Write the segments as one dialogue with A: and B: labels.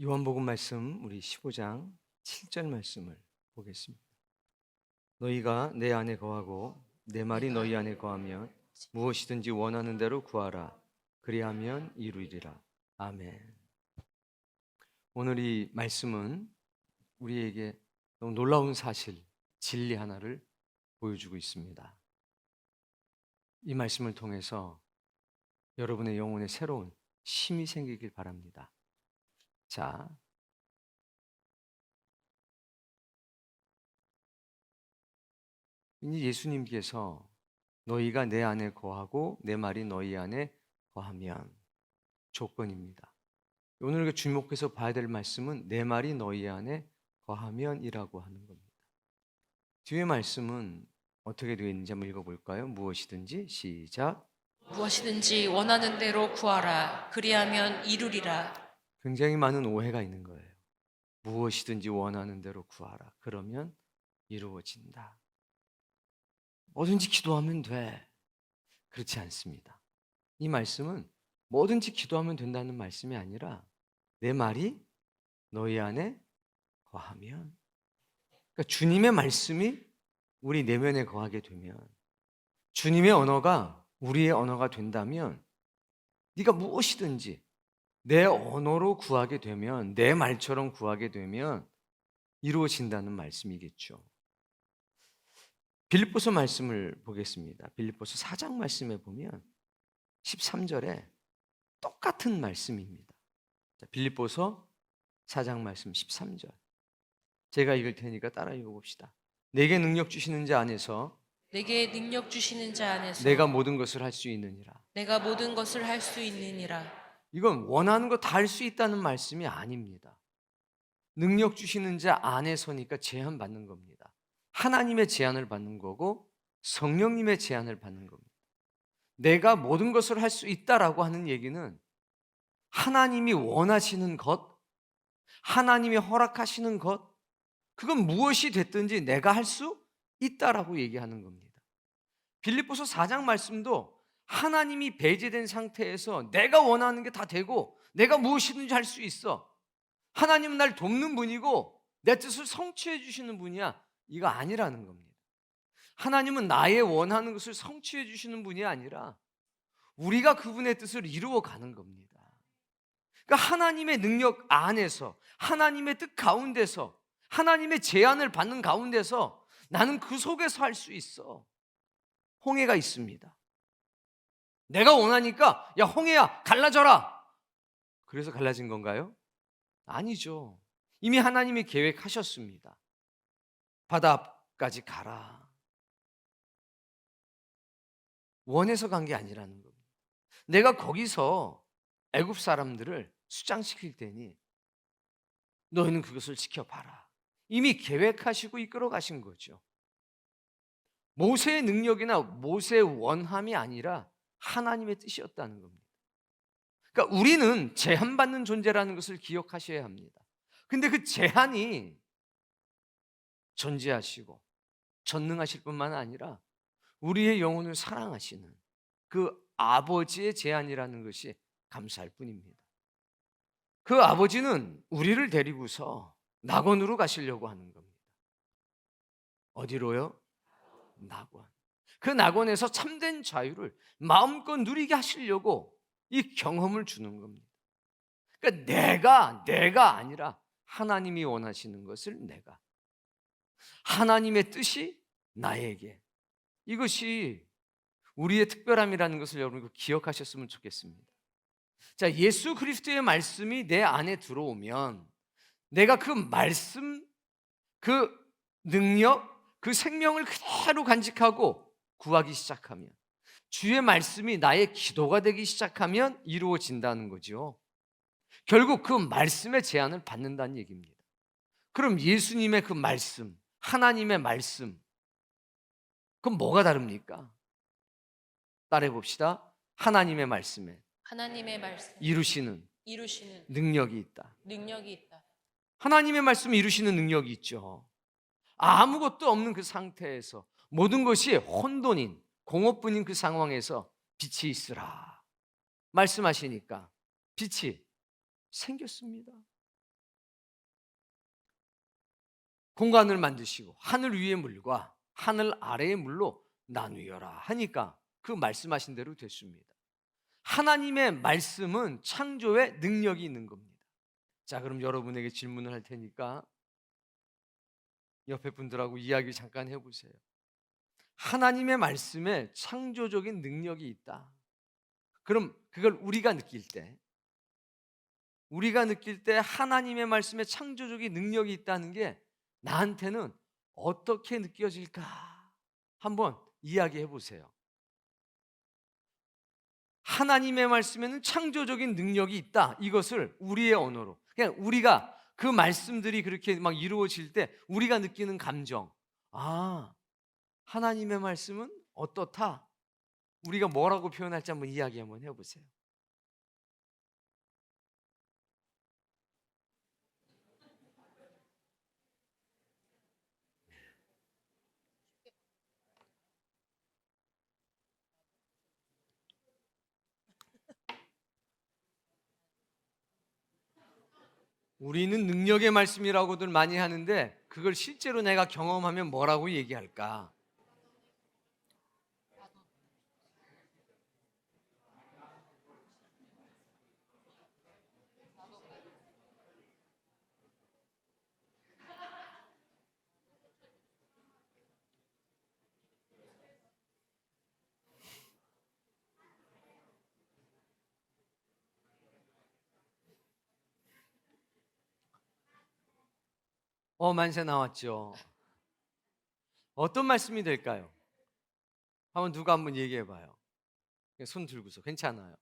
A: 요한복음 말씀 우리 15장 7절 말씀을 보겠습니다. 너희가 내 안에 거하고 내 말이 너희 안에 거하면 무엇이든지 원하는 대로 구하라. 그리하면 이루리라. 아멘. 오늘 이 말씀은 우리에게 너무 놀라운 사실, 진리 하나를 보여주고 있습니다. 이 말씀을 통해서 여러분의 영혼에 새로운 힘이 생기길 바랍니다. 자, 이제 예수님께서 너희가 내 안에 거하고 내 말이 너희 안에 거하면 조건입니다. 오늘 주목해서 봐야 될 말씀은 내 말이 너희 안에 거하면이라고 하는 겁니다. 뒤에 말씀은 어떻게 되어 있는지 한번 읽어볼까요? 무엇이든지 시작.
B: 무엇이든지 원하는 대로 구하라. 그리하면 이루리라.
A: 굉장히 많은 오해가 있는 거예요. 무엇이든지 원하는 대로 구하라. 그러면 이루어진다. 뭐든지 기도하면 돼. 그렇지 않습니다. 이 말씀은 뭐든지 기도하면 된다는 말씀이 아니라 내 말이 너희 안에 거하면, 그러니까 주님의 말씀이 우리 내면에 거하게 되면, 주님의 언어가 우리의 언어가 된다면 네가 무엇이든지 내 언어로 구하게 되면, 내 말처럼 구하게 되면 이루어진다는 말씀이겠죠. 빌립보서 말씀을 보겠습니다. 빌립보서 4장 말씀에 보면 13절에 똑같은 말씀입니다. 빌립보서 4장 말씀 13절. 제가 읽을 테니까 따라 읽어봅시다. 내게 능력 주시는 자 안에서
B: 내게 능력 주시는 자 안에서
A: 내가 모든 것을 할 수 있느니라.
B: 내가 모든 것을 할 수 있느니라.
A: 이건 원하는 거 다 할 수 있다는 말씀이 아닙니다. 능력 주시는 자 안에서니까 제한받는 겁니다. 하나님의 제한을 받는 거고 성령님의 제한을 받는 겁니다. 내가 모든 것을 할 수 있다라고 하는 얘기는 하나님이 원하시는 것, 하나님이 허락하시는 것, 그건 무엇이 됐든지 내가 할 수 있다라고 얘기하는 겁니다. 빌립보서 4장 말씀도 하나님이 배제된 상태에서 내가 원하는 게 다 되고 내가 무엇이든지 할 수 있어. 하나님은 날 돕는 분이고 내 뜻을 성취해 주시는 분이야. 이거 아니라는 겁니다. 하나님은 나의 원하는 것을 성취해 주시는 분이 아니라 우리가 그분의 뜻을 이루어 가는 겁니다. 그러니까 하나님의 능력 안에서, 하나님의 뜻 가운데서, 하나님의 제안을 받는 가운데서 나는 그 속에서 할 수 있어. 홍해가 있습니다. 내가 원하니까 야 홍해야 갈라져라. 그래서 갈라진 건가요? 아니죠. 이미 하나님이 계획하셨습니다. 바다 앞까지 가라. 원해서 간 게 아니라는 겁니다. 내가 거기서 애굽 사람들을 수장시킬 테니 너희는 그것을 지켜봐라. 이미 계획하시고 이끌어 가신 거죠. 모세의 능력이나 모세의 원함이 아니라 하나님의 뜻이었다는 겁니다. 그러니까 우리는 제한받는 존재라는 것을 기억하셔야 합니다. 근데 그 제한이 전지하시고 전능하실 뿐만 아니라 우리의 영혼을 사랑하시는 그 아버지의 제안이라는 것이 감사할 뿐입니다. 그 아버지는 우리를 데리고서 낙원으로 가시려고 하는 겁니다. 어디로요? 낙원. 그 낙원에서 참된 자유를 마음껏 누리게 하시려고 이 경험을 주는 겁니다. 그러니까 내가 아니라 하나님이 원하시는 것을 내가, 하나님의 뜻이 나에게, 이것이 우리의 특별함이라는 것을 여러분 기억하셨으면 좋겠습니다. 자, 예수 그리스도의 말씀이 내 안에 들어오면 내가 그 말씀, 그 능력, 그 생명을 그대로 간직하고 구하기 시작하면, 주의 말씀이 나의 기도가 되기 시작하면 이루어진다는 거죠. 결국 그 말씀의 제안을 받는다는 얘기입니다. 그럼 예수님의 그 말씀, 하나님의 말씀, 그럼 뭐가 다릅니까? 따라해 봅시다. 하나님의 말씀에
B: 하나님의 말씀
A: 이루시는
B: 이루시는
A: 능력이 있다.
B: 능력이 있다.
A: 하나님의 말씀을 이루시는 능력이 있죠. 아무것도 없는 그 상태에서, 모든 것이 혼돈인, 공허뿐인 그 상황에서 빛이 있으라 말씀하시니까 빛이 생겼습니다. 공간을 만드시고 하늘 위의 물과 하늘 아래의 물로 나누어라 하니까 그 말씀하신 대로 됐습니다. 하나님의 말씀은 창조에 능력이 있는 겁니다. 자, 그럼 여러분에게 질문을 할 테니까 옆에 분들하고 이야기 잠깐 해보세요. 하나님의 말씀에 창조적인 능력이 있다. 그럼 그걸 우리가 느낄 때 하나님의 말씀에 창조적인 능력이 있다는 게 나한테는 어떻게 느껴질까? 한번 이야기해 보세요. 하나님의 말씀에는 창조적인 능력이 있다. 이것을 우리의 언어로, 그냥 우리가 그 말씀들이 그렇게 막 이루어질 때 우리가 느끼는 감정, 아, 하나님의 말씀은 어떻다? 우리가 뭐라고 표현할지 한번 이야기 한번 해보세요. 우리는 능력의 말씀이라고들 많이 하는데 그걸 실제로 내가 경험하면 뭐라고 얘기할까? 만세 나왔죠. 어떤 말씀이 될까요? 누가 한번 얘기해 봐요. 손 들고서 괜찮아요.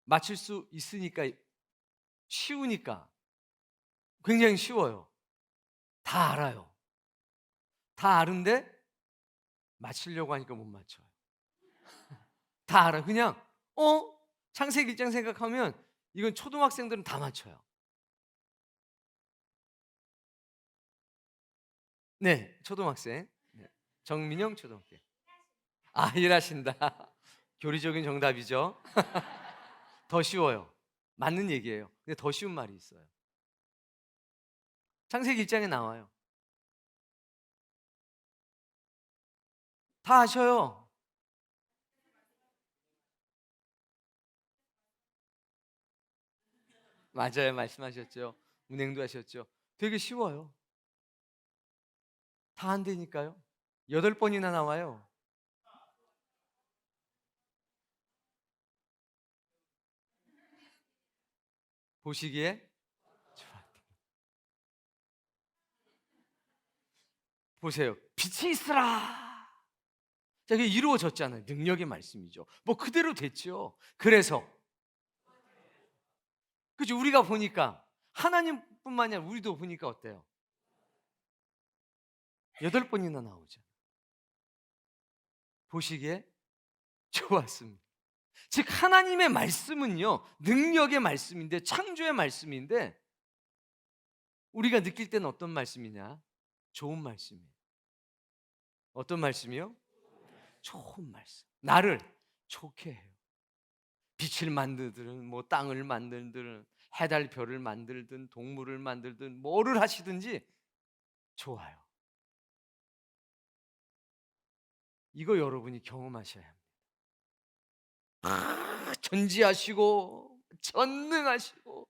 A: 맞출 수 있으니까 쉬우니까 굉장히 쉬워요. 다 알아요. 다 아는데 맞추려고 하니까 못 맞춰요. 다 알아. 그냥 창세기 1장 생각하면 이건 초등학생들은 다 맞춰요. 네, 초등학생. 네. 정민영 초등학생. 아, 일하신다. 교리적인 정답이죠. 더 쉬워요. 맞는 얘기예요. 근데 더 쉬운 말이 있어요. 창세기 1장에 나와요. 다 아셔요. 맞아요. 말씀하셨죠. 운행도 하셨죠. 되게 쉬워요. 다 안 되니까요. 8번이나 나와요. 보시기에 좋았다. 보세요. 빛이 있으라. 자, 그게 이루어졌잖아요. 능력의 말씀이죠. 뭐 그대로 됐죠. 그래서 그죠? 우리가 보니까 하나님뿐만이 아니라 우리도 보니까 어때요? 8번이나 나오죠. 보시기에 좋았습니다. 즉 하나님의 말씀은요, 능력의 말씀인데 창조의 말씀인데 우리가 느낄 때는 어떤 말씀이냐? 좋은 말씀이에요. 어떤 말씀이요? 좋은 말씀. 나를 좋게 해요. 빛을 만들든 뭐 땅을 만들든 해달 별을 만들든 동물을 만들든 뭐를 하시든지 좋아요. 이거 여러분이 경험하셔야 합니다. 전지하시고 전능하시고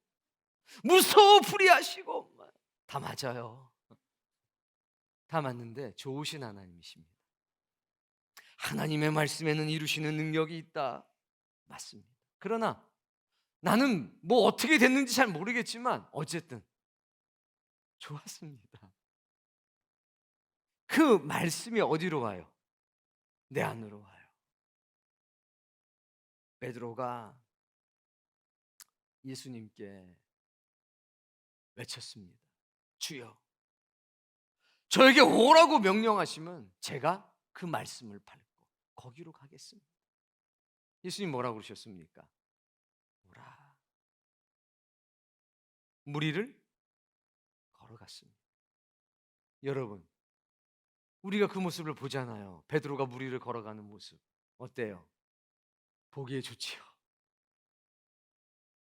A: 무소불위하시고 다 맞아요. 다 맞는데 좋으신 하나님이십니다. 하나님의 말씀에는 이루시는 능력이 있다. 맞습니다. 그러나 나는 뭐 어떻게 됐는지 잘 모르겠지만 어쨌든 좋았습니다. 그 말씀이 어디로 가요? 내 안으로 와요. 베드로가 예수님께 외쳤습니다. 주여, 저에게 오라고 명령하시면 제가 그 말씀을 밟고 거기로 가겠습니다. 예수님 뭐라고 그러셨습니까? 오라. 무리를 걸어갔습니다. 여러분, 우리가 그 모습을 보잖아요. 베드로가 무리를 걸어가는 모습 어때요? 보기에 좋지요.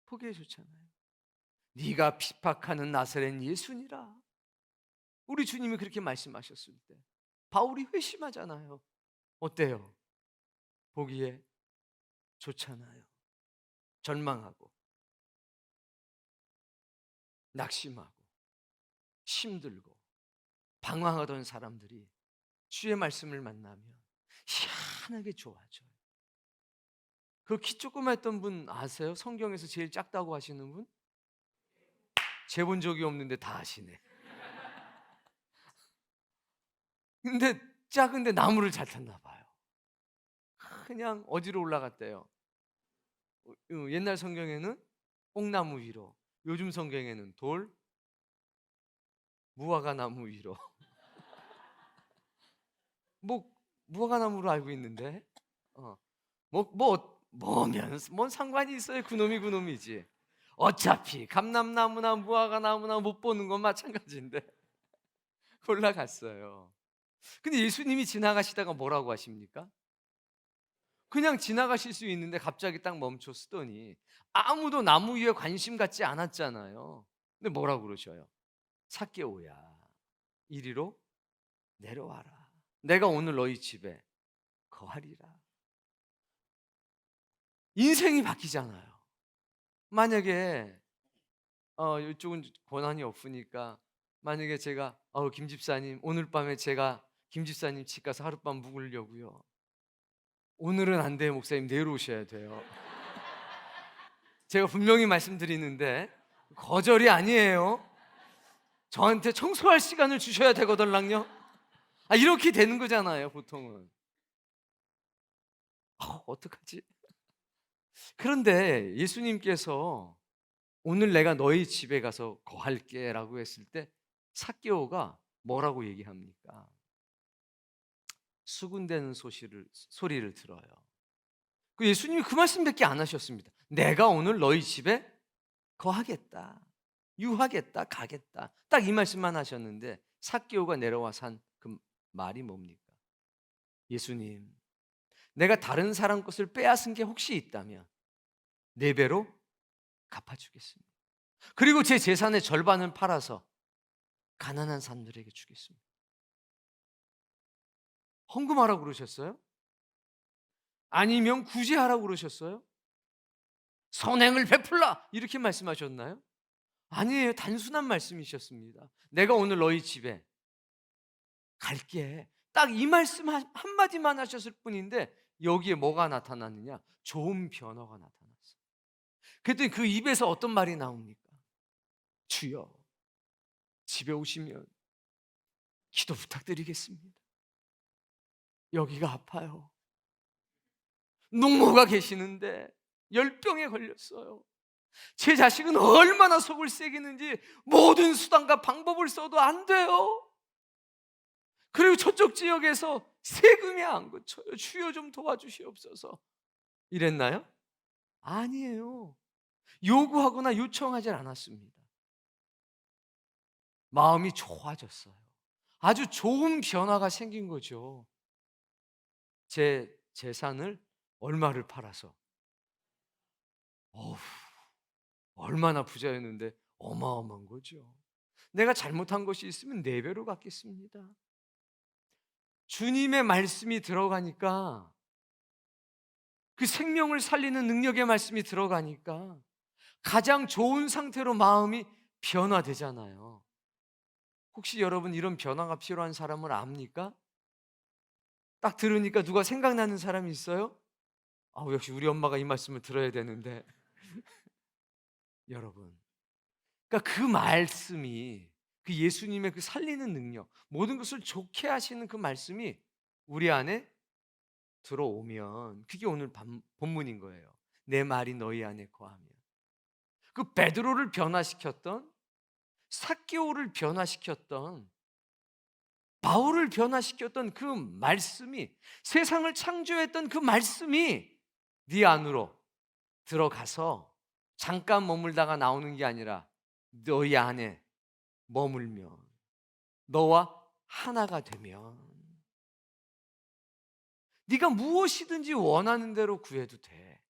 A: 보기에 좋잖아요. 네가 핍박하는 나사렛 예수니라. 우리 주님이 그렇게 말씀하셨을 때 바울이 회심하잖아요. 어때요? 보기에 좋잖아요. 절망하고 낙심하고 힘들고 방황하던 사람들이 주의 말씀을 만나면 희한하게 좋아져요. 그 키 조그맣던 분 아세요? 성경에서 제일 작다고 하시는 분? 재본 적이 없는데 다 아시네. 근데 작은데 나무를 잘 탔나 봐요. 그냥 어디로 올라갔대요? 옛날 성경에는 뽕나무 위로, 요즘 성경에는 돌, 무화과 나무 위로. 뭐 무화과 나무로 알고 있는데, 뭐면 뭔 상관이 있어요? 그놈이 그놈이지. 어차피 감람나무나 무화과 나무나 못 보는 건 마찬가지인데 올라갔어요. 근데 예수님이 지나가시다가 뭐라고 하십니까? 그냥 지나가실 수 있는데 갑자기 딱 멈춰 서더니 아무도 나무 위에 관심 갖지 않았잖아요. 근데 뭐라고 그러셔요? 삭개오야, 이리로 내려와라. 내가 오늘 너희 집에 거하리라. 인생이 바뀌잖아요. 만약에 이쪽은 권한이 없으니까 만약에 제가 김 집사님 오늘 밤에 제가 김 집사님 집 가서 하룻밤 묵으려고요. 오늘은 안 돼요, 목사님. 내일 오셔야 돼요. 제가 분명히 말씀드리는데 거절이 아니에요. 저한테 청소할 시간을 주셔야 되거든요. 이렇게 되는 거잖아요, 보통은. 어떡하지? 그런데 예수님께서 오늘 내가 너희 집에 가서 거할게 라고 했을 때 삭개오가 뭐라고 얘기합니까? 수군대는 소리를 들어요. 예수님이 그 말씀밖에 안 하셨습니다. 내가 오늘 너희 집에 거하겠다, 유하겠다, 가겠다. 딱 이 말씀만 하셨는데 삭개오가 내려와 산 그 말이 뭡니까? 예수님, 내가 다른 사람 것을 빼앗은 게 혹시 있다면 4배로 갚아주겠습니다. 그리고 제 재산의 절반을 팔아서 가난한 사람들에게 주겠습니다. 헌금하라고 그러셨어요? 아니면 구제하라고 그러셨어요? 선행을 베풀라 이렇게 말씀하셨나요? 아니에요. 단순한 말씀이셨습니다. 내가 오늘 너희 집에 갈게. 딱 이 말씀 한마디만 하셨을 뿐인데 여기에 뭐가 나타났느냐? 좋은 변화가 나타났어요. 그랬더니 그 입에서 어떤 말이 나옵니까? 주여, 집에 오시면 기도 부탁드리겠습니다. 여기가 아파요. 농모가 계시는데 열병에 걸렸어요. 제 자식은 얼마나 속을 새기는지 모든 수단과 방법을 써도 안 돼요. 그리고 저쪽 지역에서 세금이 안 고쳐요. 주여 좀 도와주시옵소서. 이랬나요? 아니에요. 요구하거나 요청하지 않았습니다. 마음이 좋아졌어요. 아주 좋은 변화가 생긴 거죠. 제 재산을 얼마를 팔아서 얼마나 부자였는데 어마어마한 거죠. 내가 잘못한 것이 있으면 4배로 갚겠습니다. 주님의 말씀이 들어가니까, 그 생명을 살리는 능력의 말씀이 들어가니까 가장 좋은 상태로 마음이 변화되잖아요. 혹시 여러분 이런 변화가 필요한 사람을 압니까? 딱 들으니까 누가 생각나는 사람이 있어요? 역시 우리 엄마가 이 말씀을 들어야 되는데. 여러분, 그러니까 그 말씀이, 그 예수님의 그 살리는 능력, 모든 것을 좋게 하시는 그 말씀이 우리 안에 들어오면 그게 오늘 본문인 거예요. 내 말이 너희 안에 거하면. 그 베드로를 변화시켰던, 삭개오를 변화시켰던, 바울을 변화시켰던 그 말씀이, 세상을 창조했던 그 말씀이 네 안으로 들어가서 잠깐 머물다가 나오는 게 아니라 너희 안에 머물면, 너와 하나가 되면 네가 무엇이든지 원하는 대로 구해도 돼.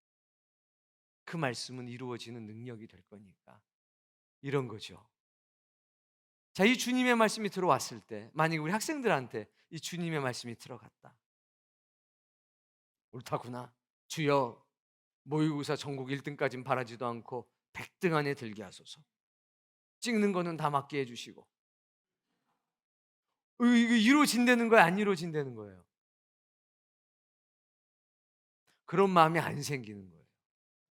A: 그 말씀은 이루어지는 능력이 될 거니까. 이런 거죠. 자, 이 주님의 말씀이 들어왔을 때 만약에 우리 학생들한테 이 주님의 말씀이 들어갔다. 옳다구나. 주여, 모의고사 전국 1등까지는 바라지도 않고 100등 안에 들게 하소서. 찍는 거는 다 맞게 해주시고. 이거 이루어진다는 거야, 안 이루어진다는 거예요? 그런 마음이 안 생기는 거예요.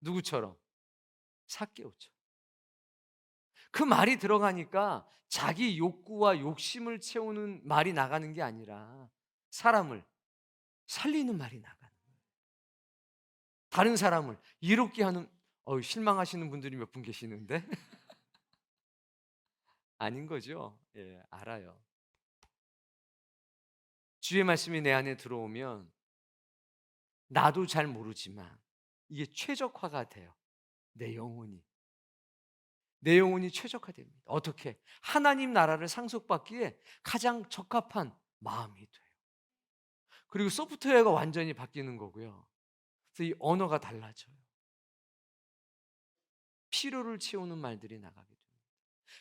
A: 누구처럼? 삭개오처럼. 그 말이 들어가니까 자기 욕구와 욕심을 채우는 말이 나가는 게 아니라 사람을 살리는 말이 나가는 거예요. 다른 사람을 이롭게 하는, 실망하시는 분들이 몇 분 계시는데 아닌 거죠? 예, 알아요. 주의 말씀이 내 안에 들어오면 나도 잘 모르지만 이게 최적화가 돼요. 내 영혼이 최적화됩니다. 어떻게? 하나님 나라를 상속받기에 가장 적합한 마음이 돼요. 그리고 소프트웨어가 완전히 바뀌는 거고요. 그래서 이 언어가 달라져요. 필요를 채우는 말들이 나가게 됩니다.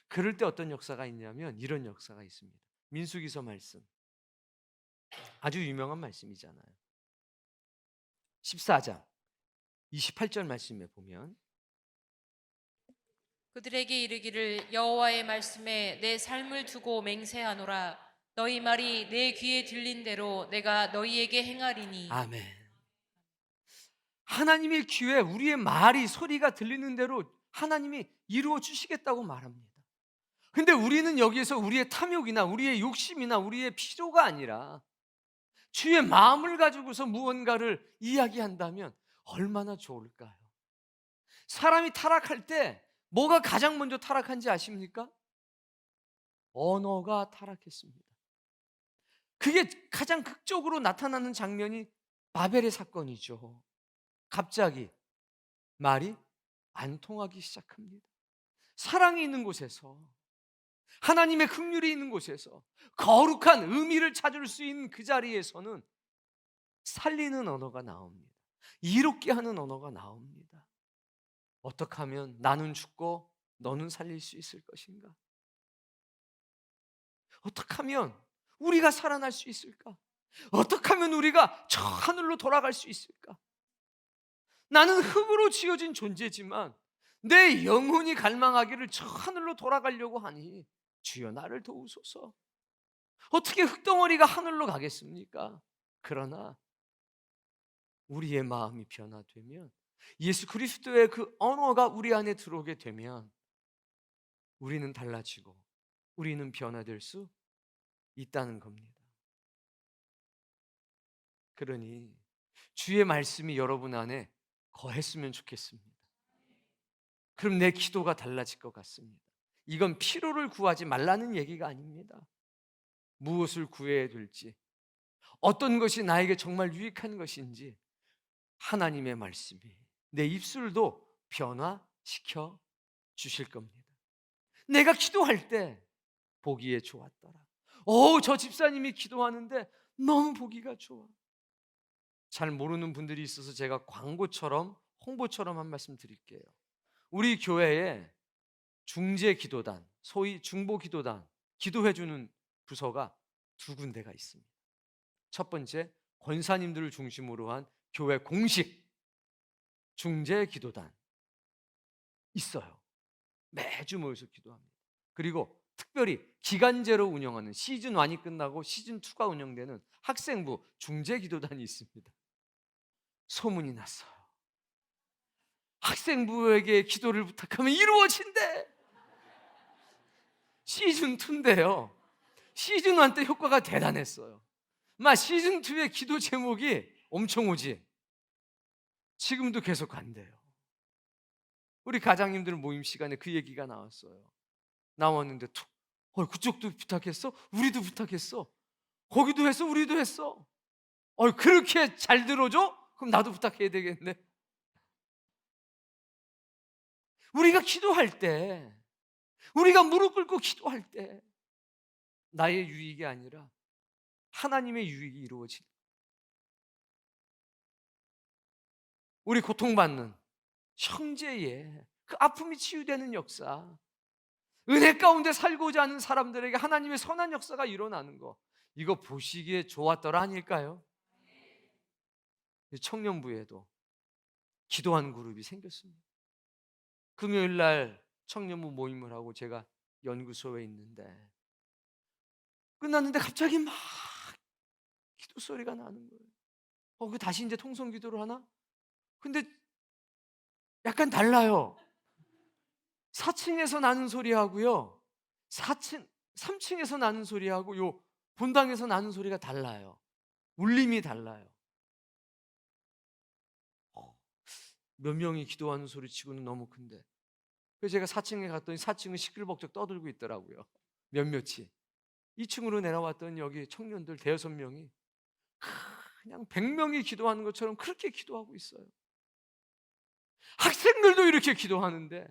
A: 그럴 때 어떤 역사가 있냐면 이런 역사가 있습니다. 민수기서 말씀, 아주 유명한 말씀이잖아요. 14장 28절 말씀에 보면
B: 그들에게 이르기를 여호와의 말씀에 내 삶을 두고 맹세하노라. 너희 말이 내 귀에 들린 대로 내가 너희에게 행하리니.
A: 아멘. 하나님의 귀에 우리의 말이 소리가 들리는 대로 하나님이 이루어 주시겠다고 말합니다. 근데 우리는 여기에서 우리의 탐욕이나 우리의 욕심이나 우리의 필요가 아니라 주의 마음을 가지고서 무언가를 이야기한다면 얼마나 좋을까요? 사람이 타락할 때 뭐가 가장 먼저 타락한지 아십니까? 언어가 타락했습니다. 그게 가장 극적으로 나타나는 장면이 바벨의 사건이죠. 갑자기 말이 안 통하기 시작합니다. 사랑이 있는 곳에서, 하나님의 긍휼이 있는 곳에서, 거룩한 의미를 찾을 수 있는 그 자리에서는 살리는 언어가 나옵니다. 이롭게 하는 언어가 나옵니다. 어떻게 하면 나는 죽고 너는 살릴 수 있을 것인가? 어떻게 하면 우리가 살아날 수 있을까? 어떻게 하면 우리가 저 하늘로 돌아갈 수 있을까? 나는 흙으로 지어진 존재지만 내 영혼이 갈망하기를 저 하늘로 돌아가려고 하니 주여 나를 도우소서. 어떻게 흙덩어리가 하늘로 가겠습니까? 그러나 우리의 마음이 변화되면, 예수 그리스도의 그 언어가 우리 안에 들어오게 되면 우리는 달라지고 우리는 변화될 수 있다는 겁니다. 그러니 주의 말씀이 여러분 안에 거했으면 좋겠습니다. 그럼 내 기도가 달라질 것 같습니다. 이건 필요를 구하지 말라는 얘기가 아닙니다. 무엇을 구해야 될지, 어떤 것이 나에게 정말 유익한 것인지 하나님의 말씀이 내 입술도 변화시켜 주실 겁니다. 내가 기도할 때 보기에 좋았더라. 저 집사님이 기도하는데 너무 보기가 좋아. 잘 모르는 분들이 있어서 제가 광고처럼 홍보처럼 한 말씀 드릴게요. 우리 교회에 중재기도단, 소위 중보기도단, 기도해주는 부서가 두 군데가 있습니다. 첫 번째, 권사님들을 중심으로 한 교회 공식 중재기도단 있어요. 매주 모여서 기도합니다. 그리고 특별히 기간제로 운영하는 시즌 1이 끝나고 시즌 2가 운영되는 학생부 중재기도단이 있습니다. 소문이 났어요. 학생부에게 기도를 부탁하면 이루어진대. 시즌 2인데요. 시즌 1 때 효과가 대단했어요. 시즌 2의 기도 제목이 엄청 오지. 지금도 계속 간대요. 우리 가장님들 모임 시간에 그 얘기가 나왔어요. 나왔는데 툭, 그쪽도 부탁했어? 우리도 부탁했어. 거기도 했어? 우리도 했어. 그렇게 잘 들어줘? 그럼 나도 부탁해야 되겠네. 우리가 기도할 때, 우리가 무릎 꿇고 기도할 때 나의 유익이 아니라 하나님의 유익이 이루어지는, 우리 고통받는 형제의 그 아픔이 치유되는 역사, 은혜 가운데 살고자 하는 사람들에게 하나님의 선한 역사가 일어나는 거, 이거 보시기에 좋았더라 아닐까요? 청년부에도 기도하는 그룹이 생겼습니다. 금요일 날 청년부 모임을 하고 제가 연구소에 있는데 끝났는데 갑자기 막 기도 소리가 나는 거예요. 그 다시 이제 통성 기도를 하나? 근데 약간 달라요. 4층에서 나는 소리하고요, 3층에서 나는 소리하고 요 본당에서 나는 소리가 달라요. 울림이 달라요. 몇 명이 기도하는 소리치고는 너무 큰데, 그래서 제가 4층에 갔더니 4층은 시끌벅적 떠들고 있더라고요. 몇몇이. 2층으로 내려왔더니 여기 청년들 대여섯 명이 그냥 100명이 기도하는 것처럼 그렇게 기도하고 있어요. 학생들도 이렇게 기도하는데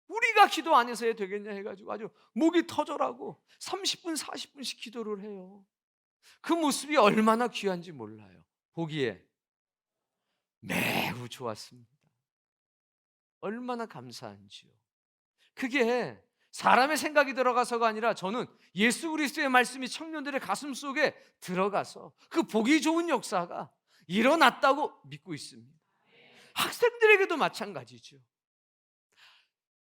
A: 우리가 기도 안 해서 되겠냐 해가지고 아주 목이 터져라고 30분 40분씩 기도를 해요. 그 모습이 얼마나 귀한지 몰라요. 보기에 매우 좋았습니다. 얼마나 감사한지요. 그게 사람의 생각이 들어가서가 아니라 저는 예수 그리스도의 말씀이 청년들의 가슴 속에 들어가서 그 보기 좋은 역사가 일어났다고 믿고 있습니다. 학생들에게도 마찬가지죠.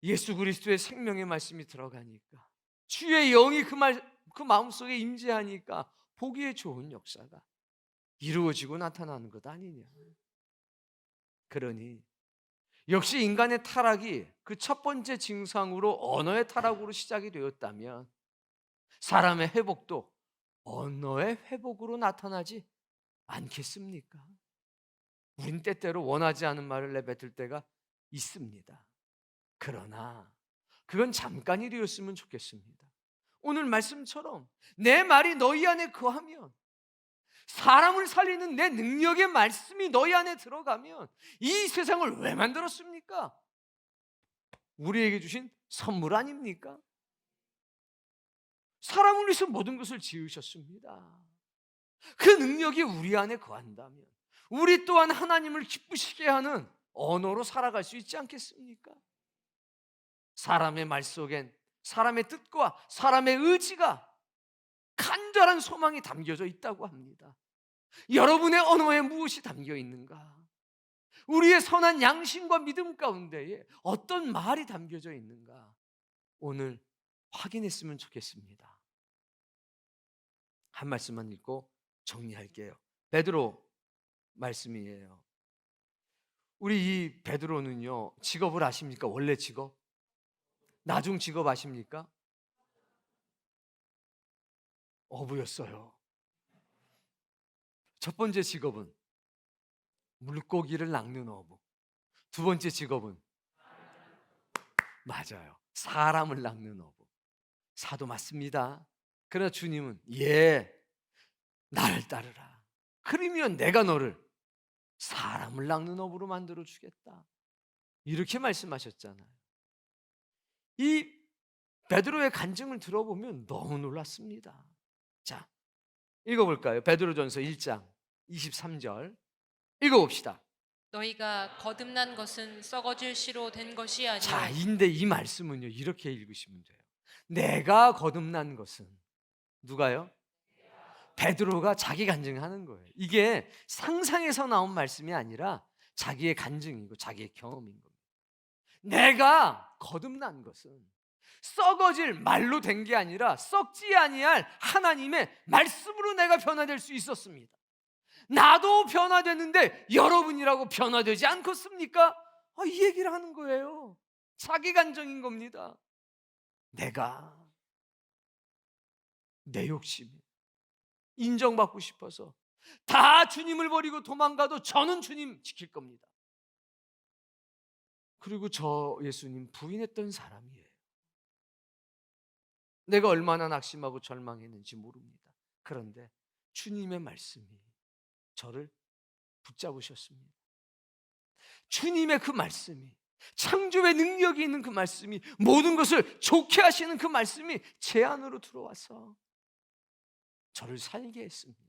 A: 예수 그리스도의 생명의 말씀이 들어가니까, 주의 영이 그 마음속에 임재하니까 보기에 좋은 역사가 이루어지고 나타나는 것 아니냐. 그러니 역시 인간의 타락이 그 첫 번째 증상으로 언어의 타락으로 시작이 되었다면 사람의 회복도 언어의 회복으로 나타나지 않겠습니까? 우린 때때로 원하지 않은 말을 내뱉을 때가 있습니다. 그러나 그건 잠깐이었으면 좋겠습니다. 오늘 말씀처럼 내 말이 너희 안에 거하면, 사람을 살리는 내 능력의 말씀이 너희 안에 들어가면, 이 세상을 왜 만들었습니까? 우리에게 주신 선물 아닙니까? 사람을 위해서 모든 것을 지으셨습니다. 그 능력이 우리 안에 거한다면 우리 또한 하나님을 기쁘시게 하는 언어로 살아갈 수 있지 않겠습니까? 사람의 말 속엔 사람의 뜻과 사람의 의지가, 간절한 소망이 담겨져 있다고 합니다. 여러분의 언어에 무엇이 담겨 있는가? 우리의 선한 양심과 믿음 가운데에 어떤 말이 담겨져 있는가? 오늘 확인했으면 좋겠습니다. 한 말씀만 읽고 정리할게요. 베드로 말씀이에요. 우리 이 베드로는요, 직업을 아십니까? 원래 직업? 나중 직업 아십니까? 어부였어요. 첫 번째 직업은 물고기를 낚는 어부. 두 번째 직업은 맞아요, 사람을 낚는 어부. 사도 맞습니다. 그러나 주님은 나를 따르라. 그러면 내가 너를 사람을 낚는 어부로 만들어 주겠다. 이렇게 말씀하셨잖아요. 이 베드로의 간증을 들어보면 너무 놀랐습니다. 자, 읽어볼까요? 베드로전서 1장 23절 읽어봅시다.
B: 너희가 거듭난 것은 썩어질 씨로 된 것이 아니요.
A: 자, 근데 이 말씀은요, 이렇게 읽으시면 돼요. 내가 거듭난 것은, 누가요? 베드로가 자기 간증하는 거예요. 이게 상상에서 나온 말씀이 아니라 자기의 간증이고 자기의 경험인 겁니다. 내가 거듭난 것은 썩어질 말로 된 게 아니라 썩지 아니할 하나님의 말씀으로 내가 변화될 수 있었습니다. 나도 변화됐는데 여러분이라고 변화되지 않겠습니까? 이 얘기를 하는 거예요. 자기 간증인 겁니다. 내 욕심이 인정받고 싶어서 다 주님을 버리고 도망가도 저는 주님 지킬 겁니다. 그리고 저 예수님 부인했던 사람이에요. 내가 얼마나 낙심하고 절망했는지 모릅니다. 그런데 주님의 말씀이 저를 붙잡으셨습니다. 주님의 그 말씀이, 창조의 능력이 있는 그 말씀이, 모든 것을 좋게 하시는 그 말씀이 제 안으로 들어와서 저를 살게 했습니다.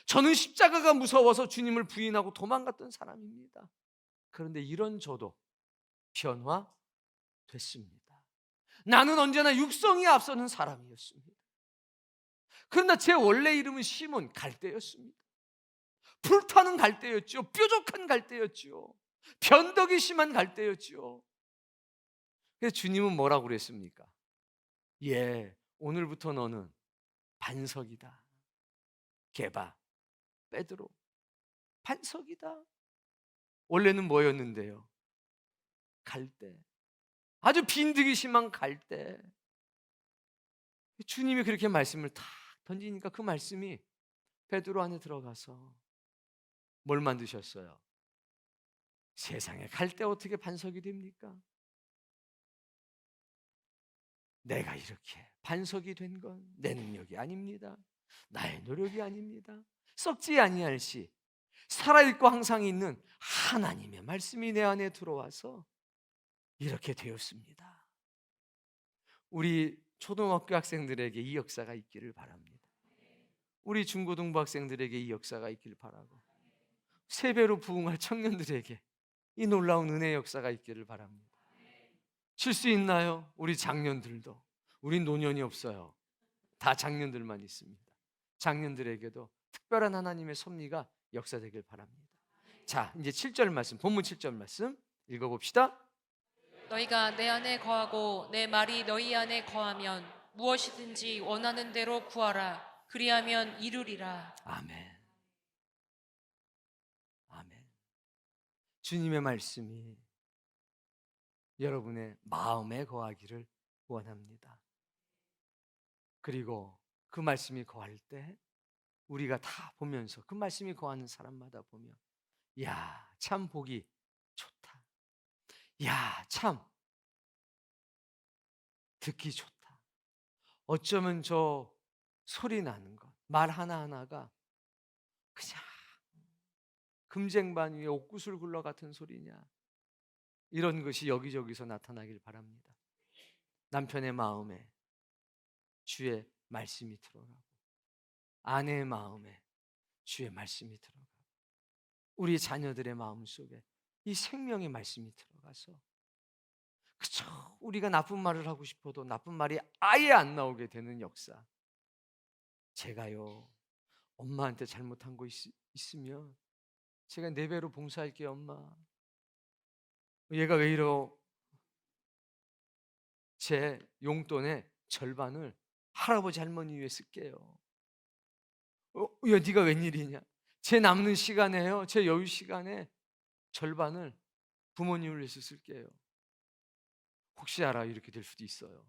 A: 저는 십자가가 무서워서 주님을 부인하고 도망갔던 사람입니다. 그런데 이런 저도 변화됐습니다. 나는 언제나 육성이 앞서는 사람이었습니다. 그러나 제 원래 이름은 시몬, 갈대였습니다. 불타는 갈대였죠. 뾰족한 갈대였죠. 변덕이 심한 갈대였죠. 그래서 주님은 뭐라고 그랬습니까? 예, 오늘부터 너는 반석이다. 게바, 베드로, 반석이다. 원래는 뭐였는데요? 갈대. 아주 빈득이 심한 갈대. 주님이 그렇게 말씀을 탁 던지니까 그 말씀이 베드로 안에 들어가서 뭘 만드셨어요? 세상에 갈대 어떻게 반석이 됩니까? 내가 이렇게 반석이 된 건 내 능력이 아닙니다. 나의 노력이 아닙니다. 썩지 아니할 시 살아있고 항상 있는 하나님의 말씀이 내 안에 들어와서 이렇게 되었습니다. 우리 초등학교 학생들에게 이 역사가 있기를 바랍니다. 우리 중고등부 학생들에게 이 역사가 있기를 바라고, 세 배로 부흥할 청년들에게 이 놀라운 은혜의 역사가 있기를 바랍니다. 칠 수 있나요? 우리 장년들도. 우린 노년이 없어요. 다 장년들만 있습니다. 장년들에게도 특별한 하나님의 섭리가 역사되길 바랍니다. 자, 이제 7절 말씀, 본문 7절 말씀 읽어봅시다.
B: 너희가 내 안에 거하고 내 말이 너희 안에 거하면 무엇이든지 원하는 대로 구하라. 그리하면 이루리라.
A: 아멘. 아멘. 주님의 말씀이 여러분의 마음에 거하기를 원합니다. 그리고 그 말씀이 거할 때 우리가 다 보면서 그 말씀이 거하는 사람마다 보면, 야, 참 보기 좋다. 야, 참 듣기 좋다. 어쩌면 저 소리 나는 것, 말 하나하나가 그냥 금쟁반 위에 옥구슬 굴러 같은 소리냐, 이런 것이 여기저기서 나타나길 바랍니다. 남편의 마음에 주의 말씀이 들어가고, 아내의 마음에 주의 말씀이 들어가고, 우리 자녀들의 마음속에 이 생명의 말씀이 들어가서 그쵸, 우리가 나쁜 말을 하고 싶어도 나쁜 말이 아예 안 나오게 되는 역사. 제가요, 엄마한테 잘못한 거 있으면 제가 4배로 봉사할게요. 엄마, 얘가 왜 이러, 제 용돈의 절반을 할아버지 할머니 위해 쓸게요. 야, 네가 웬일이냐, 제 남는 시간에요, 제 여유 시간에 절반을 부모님을 위해서 쓸게요. 혹시 알아, 이렇게 될 수도 있어요.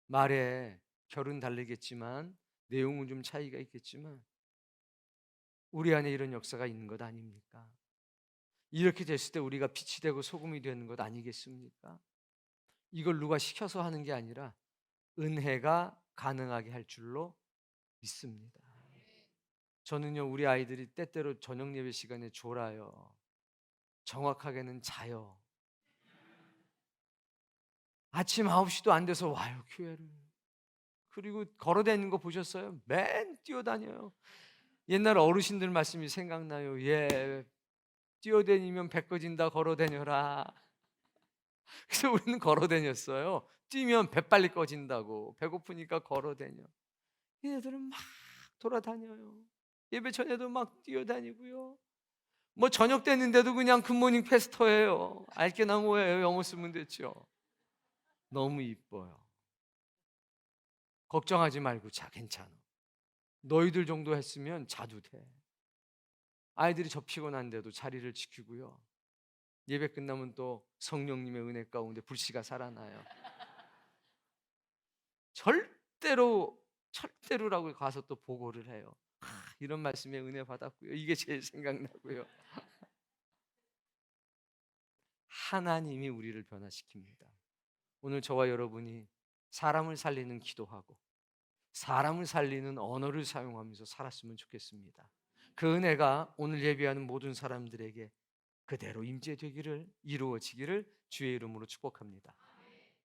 A: 말에 결은 다르겠지만 내용은 좀 차이가 있겠지만 우리 안에 이런 역사가 있는 것 아닙니까? 이렇게 됐을 때 우리가 빛이 되고 소금이 되는 것 아니겠습니까? 이걸 누가 시켜서 하는 게 아니라 은혜가 가능하게 할 줄로 믿습니다. 저는요, 우리 아이들이 때때로 저녁 예배 시간에 졸아요. 정확하게는 자요. 아침 9시도 안 돼서 와요, 교회를. 그리고 걸어다니는 거 보셨어요? 맨 뛰어다녀요. 옛날 어르신들 말씀이 생각나요. 예, 뛰어다니면 배 꺼진다, 걸어다녀라. 그래서 우리는 걸어다녔어요. 뛰면 배 빨리 꺼진다고. 배고프니까 걸어다녀. 얘네들은 막 돌아다녀요. 예배 전에도 막 뛰어다니고요. 뭐 저녁 됐는데도 그냥 굿모닝 패스터예요. 알게나 뭐예요. 영어 쓰면 됐죠. 너무 이뻐요. 걱정하지 말고 자, 괜찮아. 너희들 정도 했으면 자도 돼. 아이들이 저 피곤한데도 자리를 지키고요. 예배 끝나면 또 성령님의 은혜 가운데 불씨가 살아나요. 절대로라고 가서 또 보고를 해요. 이런 말씀에 은혜 받았고요. 이게 제일 생각나고요. 하나님이 우리를 변화시킵니다. 오늘 저와 여러분이 사람을 살리는 기도하고 사람을 살리는 언어를 사용하면서 살았으면 좋겠습니다. 그 은혜가 오늘 예배하는 모든 사람들에게 그대로 임재되기를, 이루어지기를 주의 이름으로 축복합니다.